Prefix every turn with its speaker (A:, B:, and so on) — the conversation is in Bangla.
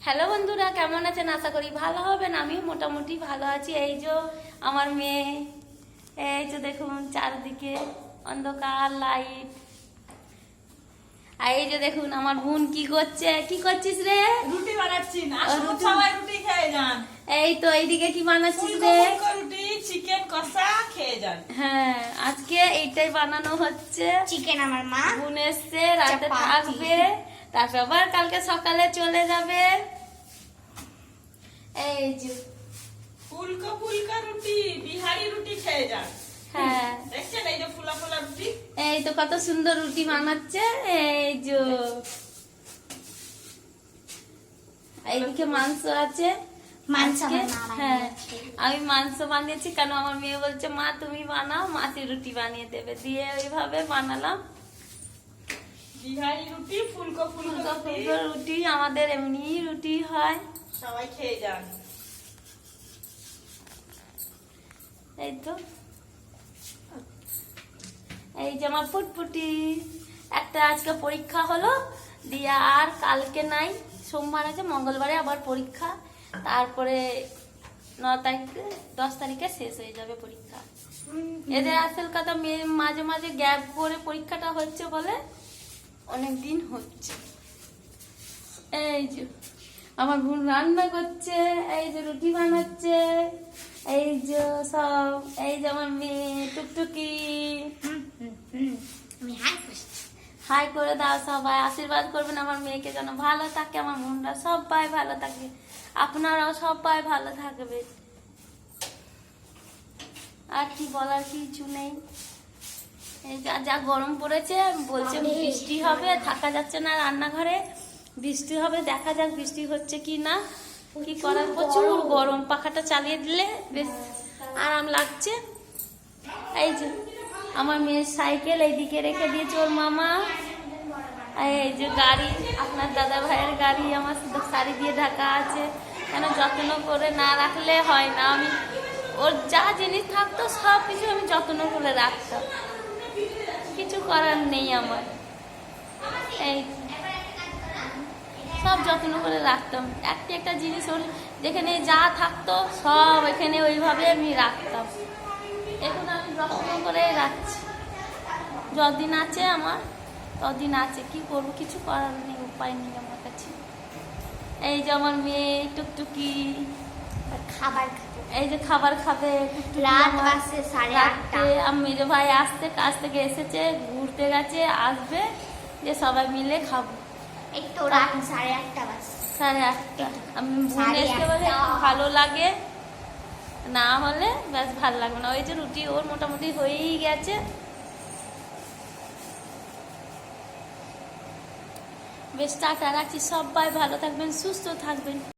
A: হ্যালো বন্ধুরা, কেমন আছেন? আশা করি ভালো হবেন। আমি মোটামুটি ভালো আছি। এই যে আমার মেয়ে, এই যে দেখুন চারদিকে অন্ধকার লাইট। আর এই যে দেখুন আমার বোন কি করছে। কি করছিস রে?
B: রুটি বানাচ্ছি না, সবাই রুটি খেয়ে যান।
A: এই তো এইদিকে কি বানাচ্ছিস রে?
B: রুটি চিকেন কষা খেয়ে যান।
A: হ্যাঁ, আজকে এইটাই বানানো হচ্ছে।
C: চিকেন আমার মা
A: বোন এসছে, রাতে
C: চাপাতি।
A: থাকবে, তারপর আবার কালকে সকালে চলে যাবে। এই যে
B: ফুলকা ফুলকা রুটি, বিহারি রুটি খেয়ে যান।
A: হ্যাঁ,
B: দেখছেন এই যে ফুলা ফুলা রুটি।
A: এই তো কত সুন্দর রুটি বানাচ্ছে। এই যে এইদিকে মাংস আছে।
C: মাংস
A: আজকে
C: আমার মা
A: হ্যাঁ,
C: বানিয়েছে।
A: আমি মাংস বানিয়েছি। কেন আমার মেয়ে বলছে মা তুমি বানাও, মাসি রুটি বানিয়ে দেবে। দিয়ে ওইভাবে বানালাম।
B: বিহারি রুটি, ফুলকা ফুলকা
A: ফুলকো
B: রুটি,
A: ফুলকো রুটি, আমাদের এমনি রুটি হয়।
B: সবাই খেয়ে যান।
A: এই তো এই যে আমার ফুটফুটি একটা আজকে পরীক্ষা হলো, দিয়ে আর কালকে নাই, সোমবার আছে, মঙ্গলবারে আবার পরীক্ষা। তারপরে 9 তারিখে 10 তারিখে শেষ হয়ে যাবে পরীক্ষা। এদের আসল কথা মাঝে মাঝে গ্যাপ করে পরীক্ষাটা হচ্ছে বলে অনেক দিন হচ্ছে। এই যে আমার বোন রান্না করছে, এই যে রুটি বানাচ্ছে, এই যে সব, এই যে আমার মেয়ে টুকটুকি।
C: আমি হাই করছি।
A: হাই করে দাও সবাই, আশীর্বাদ করবেন আমার মেয়েকে যেন ভালো থাকে, আমার বোনরা সবাই ভালো থাকে, আপনারাও সবাই ভালো থাকবে। আর কি বলার কিছু নেই। এই যা যা গরম পড়েছে, বলছে বৃষ্টি হবে, থাকা যাচ্ছে না রান্নাঘরে। বৃষ্টি হবে, দেখা যাক বৃষ্টি হচ্ছে কি না। কি করার, প্রচুর গরম। পাখাটা চালিয়ে দিলে বেশ আরাম লাগছে। এই যে আমার মেয়ের সাইকেল এইদিকে রেখে দিয়েছে ওর মামা। আর এই যে গাড়ি, আপনার দাদা ভাইয়ের গাড়ি আমার শাড়ি দিয়ে ঢাকা আছে। কেন যত্ন করে না রাখলে হয় না। আমি ওর যা জিনিস থাকতো সব কিছু আমি যত্ন করে রাখতাম, কিছু করার নেই আমার। এই সব যত্ন করে রাখতাম, একটা জিনিস ওর যেখানে যা থাকতো সব এখানে ওইভাবে আমি রাখতাম। এখন আমি যত্ন করে রাখছি। যতদিন আছে আমার ততদিন আছে, কি করবো, কিছু করার নেই, উপায় নেই আমার কাছে। এই যে আমার মেয়ে টুকটুকি
C: খাবার খাবো।
A: এই যে খাবার খাবে টুকটুকি
C: রাত
A: আমার।
C: বাজছে 8:30।
A: আমি মেজো ভাই আসতে কাজ থেকে এসেছে, ঘুরতে গেছে, আসবে, যে সবাই মিলে খাবো।
C: এই তো রাত 8:30 বাজছে।
A: 8:30। আমি বোন এসতে বলে
C: 8:30
A: ভালো লাগে, না হলে ব্যাস ভালো লাগবে না। ওই যে রুটি ওর মোটামুটি হয়েই গেছে। বেশ টাটা রাখছি, সবাই ভালো থাকবেন, সুস্থ থাকবেন।